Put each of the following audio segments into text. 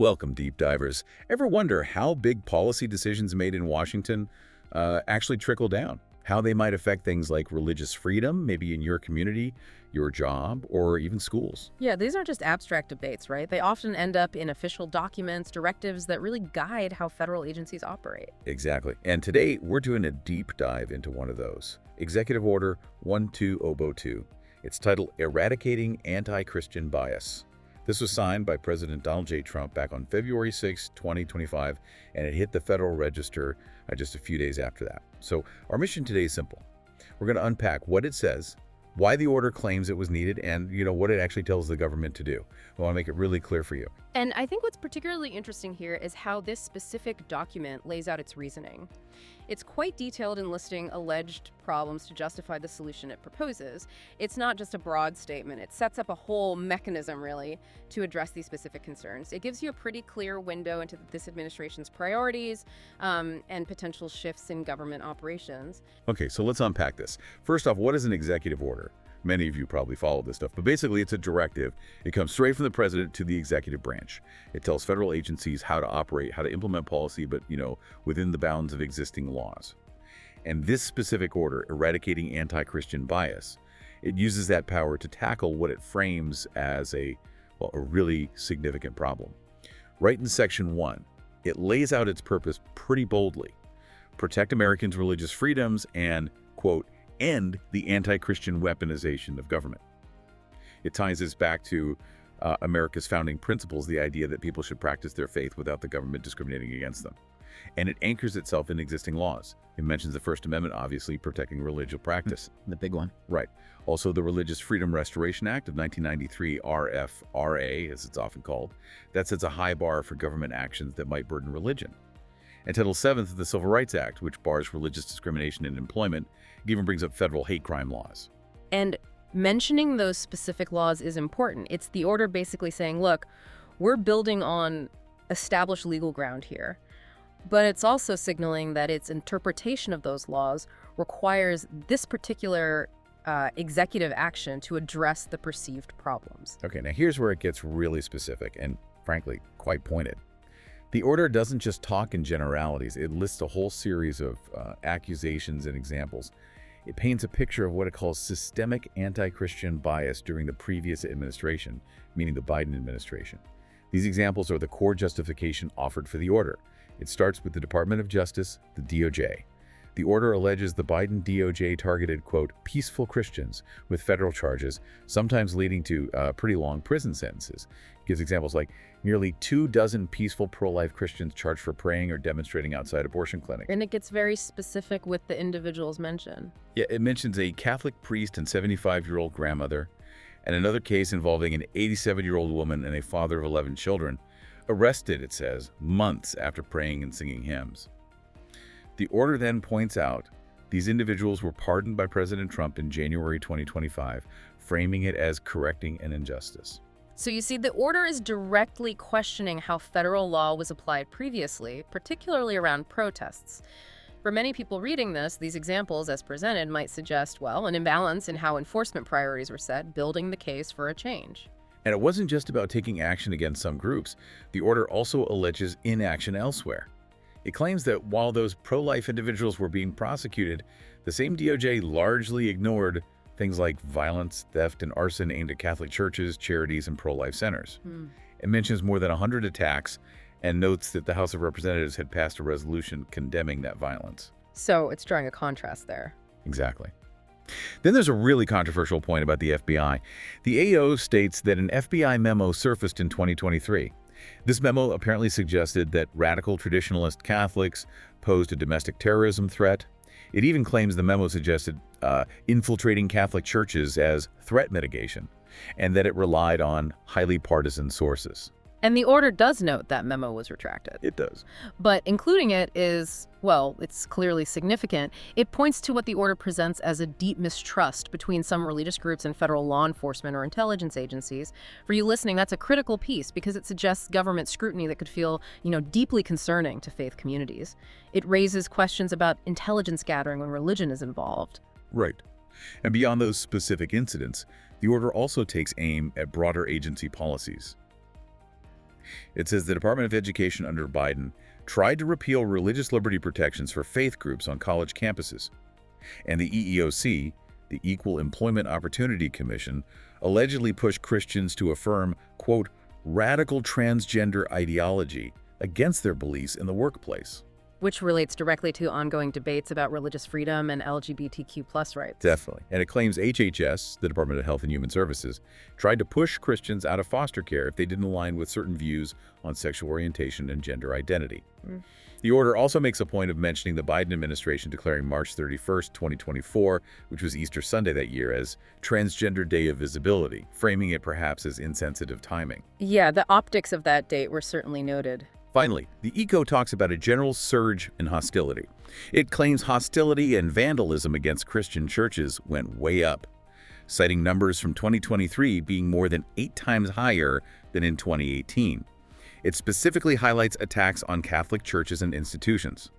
Welcome, deep divers. Ever wonder how big policy decisions made in Washington actually trickle down? How they might affect things like religious freedom, maybe in your community, your job, or even schools? Yeah, these aren't just abstract debates, right? They often end up in official documents, directives that really guide how federal agencies operate. Exactly. And today, we're doing a deep dive into one of those. Executive Order 12002. It's titled Eradicating Anti-Christian Bias. This was signed by President Donald J. Trump back on February 6, 2025, and it hit the Federal Register just a few days after that. So our mission today is simple. We're going to unpack what it says, why the order claims it was needed, and what it actually tells the government to do. We want to make it really clear for you. And I think what's particularly interesting here is how this specific document lays out its reasoning. It's quite detailed in listing alleged problems to justify the solution it proposes. It's not just a broad statement. It sets up a whole mechanism, really, to address these specific concerns. It gives you a pretty clear window into this administration's priorities and potential shifts in government operations. Okay, so let's unpack this. First off, what is an executive order? Many of you probably follow this stuff, but basically it's a directive. It comes straight from the president to the executive branch. It tells federal agencies how to operate, how to implement policy, but, within the bounds of existing laws. And this specific order, Eradicating Anti-Christian Bias, it uses that power to tackle what it frames as a really significant problem. Right in Section 1, it lays out its purpose pretty boldly. Protect Americans' religious freedoms and, quote, end the anti-Christian weaponization of government. It ties this back to America's founding principles, the idea that people should practice their faith without the government discriminating against them. And it anchors itself in existing laws. It mentions the First Amendment, obviously, protecting religious practice. The big one. Right. Also, the Religious Freedom Restoration Act of 1993, RFRA, as it's often called, that sets a high bar for government actions that might burden religion. And Title 7 of the Civil Rights Act, which bars religious discrimination in employment, even brings up federal hate crime laws. And mentioning those specific laws is important. It's the order basically saying, look, we're building on established legal ground here. But it's also signaling that its interpretation of those laws requires this particular executive action to address the perceived problems. Okay, now here's where it gets really specific and, frankly, quite pointed. The order doesn't just talk in generalities. It lists a whole series of accusations and examples. It paints a picture of what it calls systemic anti-Christian bias during the previous administration, meaning the Biden administration. These examples are the core justification offered for the order. It starts with the Department of Justice, the DOJ. The order alleges the Biden DOJ targeted, quote, peaceful Christians with federal charges, sometimes leading to pretty long prison sentences. It gives examples like nearly 24 peaceful pro-life Christians charged for praying or demonstrating outside abortion clinics. And it gets very specific with the individuals mentioned. Yeah, it mentions a Catholic priest and 75-year-old grandmother, and another case involving an 87-year-old woman and a father of 11 children, arrested, it says, months after praying and singing hymns. The order then points out these individuals were pardoned by President Trump in January 2025, framing it as correcting an injustice. So you see, the order is directly questioning how federal law was applied previously, particularly around protests. For many people reading this, these examples as presented might suggest, well, an imbalance in how enforcement priorities were set, building the case for a change. And it wasn't just about taking action against some groups. The order also alleges inaction elsewhere. It claims that while those pro-life individuals were being prosecuted, the same DOJ largely ignored things like violence, theft, and arson aimed at Catholic churches, charities, and pro-life centers. It mentions more than 100 attacks and notes that the House of Representatives had passed a resolution condemning that violence. So it's drawing a contrast there. Exactly. Then there's a really controversial point about the FBI. The AO states that an FBI memo surfaced in 2023. This memo apparently suggested that radical traditionalist Catholics posed a domestic terrorism threat. It even claims the memo suggested infiltrating Catholic churches as threat mitigation, and that it relied on highly partisan sources. And the order does note that memo was retracted. It does. But including it is, well, it's clearly significant. It points to what the order presents as a deep mistrust between some religious groups and federal law enforcement or intelligence agencies. For you listening, that's a critical piece because it suggests government scrutiny that could feel, deeply concerning to faith communities. It raises questions about intelligence gathering when religion is involved. Right. And beyond those specific incidents, the order also takes aim at broader agency policies. It says the Department of Education under Biden tried to repeal religious liberty protections for faith groups on college campuses. And the EEOC, the Equal Employment Opportunity Commission, allegedly pushed Christians to affirm, quote, radical transgender ideology against their beliefs in the workplace. Which relates directly to ongoing debates about religious freedom and LGBTQ+ rights. Definitely. And it claims HHS, the Department of Health and Human Services, tried to push Christians out of foster care if they didn't align with certain views on sexual orientation and gender identity. The order also makes a point of mentioning the Biden administration declaring March 31st, 2024, which was Easter Sunday that year, as Transgender Day of Visibility, framing it perhaps as insensitive timing. Yeah, the optics of that date were certainly noted. Finally, the ECO talks about a general surge in hostility. It claims hostility and vandalism against Christian churches went way up, citing numbers from 2023 being more than 8 times higher than in 2018. It specifically highlights attacks on Catholic churches and institutions.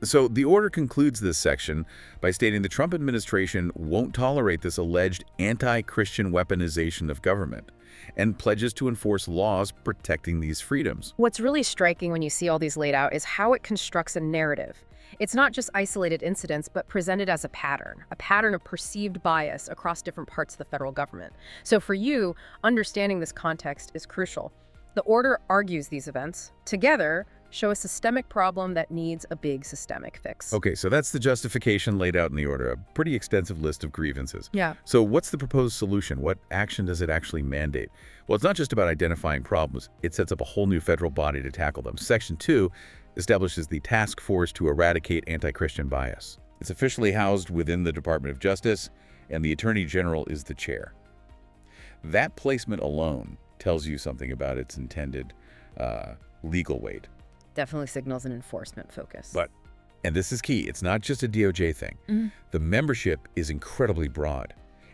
So the order concludes this section by stating the Trump administration won't tolerate this alleged anti-Christian weaponization of government and pledges to enforce laws protecting these freedoms. What's really striking when you see all these laid out is how it constructs a narrative. It's not just isolated incidents, but presented as a pattern of perceived bias across different parts of the federal government. So for you, understanding this context is crucial. The order argues these events together show a systemic problem that needs a big systemic fix. Okay, so that's the justification laid out in the order, a pretty extensive list of grievances. Yeah. So what's the proposed solution? What action does it actually mandate? Well, it's not just about identifying problems. It sets up a whole new federal body to tackle them. Section 2 establishes the Task Force to Eradicate Anti-Christian Bias. It's officially housed within the Department of Justice, and the Attorney General is the chair. That placement alone tells you something about its intended legal weight. Definitely signals an enforcement focus. But, and this is key, it's not just a DOJ thing. The membership is incredibly broad.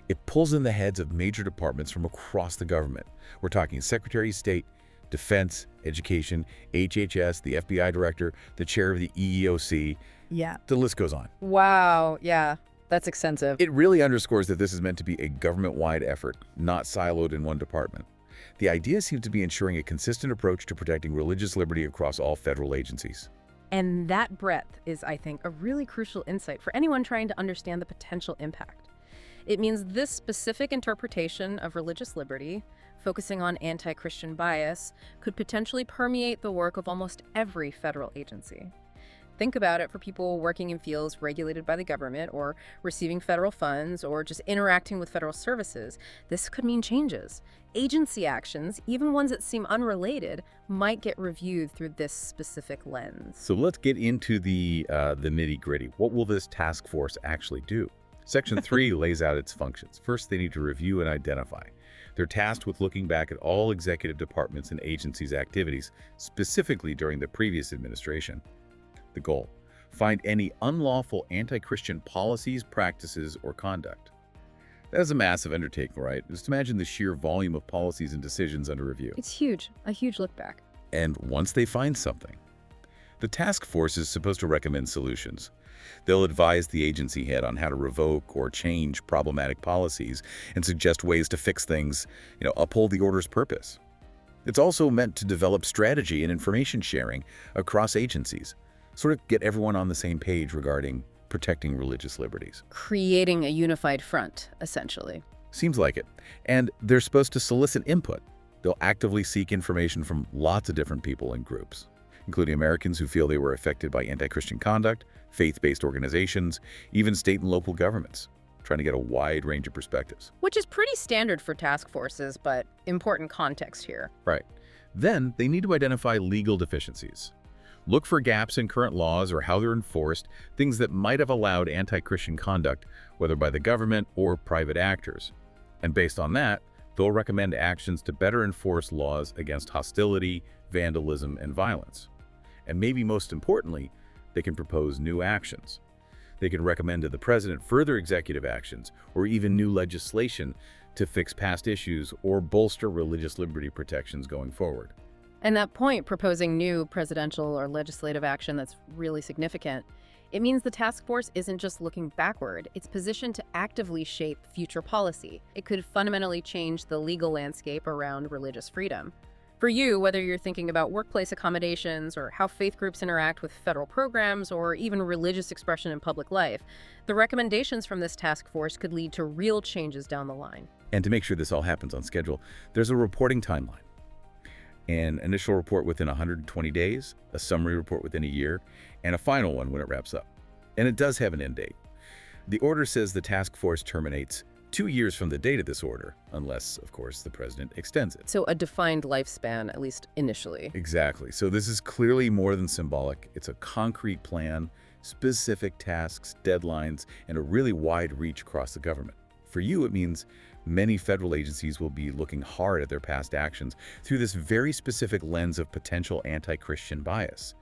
It pulls in the heads of major departments from across the government. We're talking Secretary of State, Defense, Education, HHS, the FBI Director, the chair of the EEOC. Yeah. The list goes on. Wow, yeah, that's extensive. It really underscores that this is meant to be a government-wide effort, not siloed in one department. The idea seems to be ensuring a consistent approach to protecting religious liberty across all federal agencies. And that breadth is, I think, a really crucial insight for anyone trying to understand the potential impact. It means this specific interpretation of religious liberty, focusing on anti-Christian bias, could potentially permeate the work of almost every federal agency. Think about it for people working in fields regulated by the government or receiving federal funds or just interacting with federal services. This could mean changes. Agency actions, even ones that seem unrelated, might get reviewed through this specific lens. So let's get into the nitty-gritty. What will this task force actually do? Section 3 lays out its functions. First, they need to review and identify. They're tasked with looking back at all executive departments and agencies' activities, specifically during the previous administration. The goal: find any unlawful anti-Christian policies, practices, or conduct. That is a massive undertaking, right? Just imagine the sheer volume of policies and decisions under review. It's huge, a huge look back. And once they find something, the task force is supposed to recommend solutions. They'll advise the agency head on how to revoke or change problematic policies and suggest ways to fix things, uphold the order's purpose. It's also meant to develop strategy and information sharing across agencies, sort of get everyone on the same page regarding protecting religious liberties. Creating a unified front, essentially. Seems like it. And they're supposed to solicit input. They'll actively seek information from lots of different people and groups, including Americans who feel they were affected by anti-Christian conduct, faith-based organizations, even state and local governments, trying to get a wide range of perspectives. Which is pretty standard for task forces, but important context here. Right. Then they need to identify legal deficiencies. Look for gaps in current laws or how they're enforced, things that might have allowed anti-Christian conduct, whether by the government or private actors. And based on that, they'll recommend actions to better enforce laws against hostility, vandalism, and violence. And maybe most importantly, they can propose new actions. They can recommend to the president further executive actions or even new legislation to fix past issues or bolster religious liberty protections going forward. And that point, proposing new presidential or legislative action, that's really significant. It means the task force isn't just looking backward, it's positioned to actively shape future policy. It could fundamentally change the legal landscape around religious freedom. For you, whether you're thinking about workplace accommodations or how faith groups interact with federal programs or even religious expression in public life, the recommendations from this task force could lead to real changes down the line. And to make sure this all happens on schedule, there's a reporting timeline. An initial report within 120 days, a summary report within a year, and a final one when it wraps up. And it does have an end date. The order says the task force terminates 2 years from the date of this order, unless, of course, the president extends it. So a defined lifespan, at least initially. Exactly. So this is clearly more than symbolic. It's a concrete plan, specific tasks, deadlines, and a really wide reach across the government. For you, it means many federal agencies will be looking hard at their past actions through this very specific lens of potential anti-Christian bias.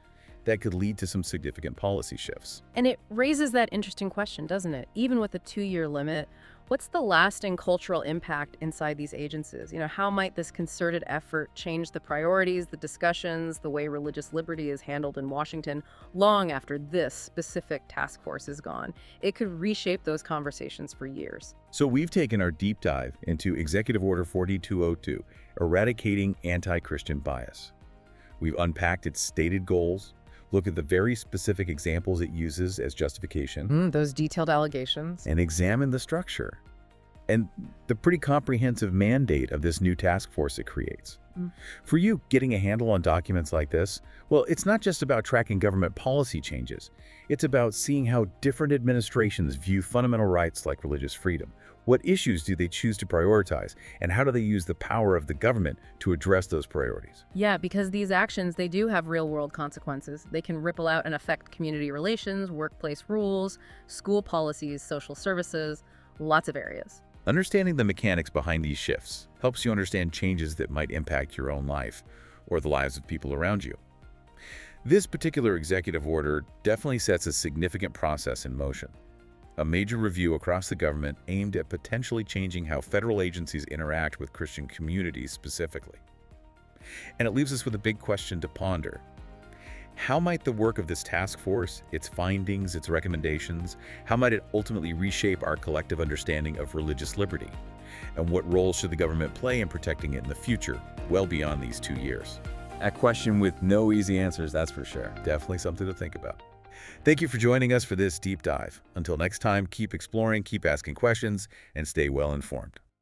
That could lead to some significant policy shifts. And it raises that interesting question, doesn't it? Even with a 2-year limit, what's the lasting cultural impact inside these agencies? How might this concerted effort change the priorities, the discussions, the way religious liberty is handled in Washington long after this specific task force is gone? It could reshape those conversations for years. So we've taken our deep dive into Executive Order 4202, Eradicating Anti-Christian Bias. We've unpacked its stated goals, look at the very specific examples it uses as justification. Those detailed allegations. And examine the structure and the pretty comprehensive mandate of this new task force it creates. For you, getting a handle on documents like this, well, it's not just about tracking government policy changes. It's about seeing how different administrations view fundamental rights like religious freedom. What issues do they choose to prioritize, and how do they use the power of the government to address those priorities? Yeah, because these actions, they do have real-world consequences. They can ripple out and affect community relations, workplace rules, school policies, social services, lots of areas. Understanding the mechanics behind these shifts helps you understand changes that might impact your own life or the lives of people around you. This particular executive order definitely sets a significant process in motion. A major review across the government aimed at potentially changing how federal agencies interact with Christian communities specifically. And it leaves us with a big question to ponder. How might the work of this task force, its findings, its recommendations, how might it ultimately reshape our collective understanding of religious liberty? And what role should the government play in protecting it in the future, well beyond these 2 years? A question with no easy answers, that's for sure. Definitely something to think about. Thank you for joining us for this deep dive. Until next time, keep exploring, keep asking questions, and stay well informed.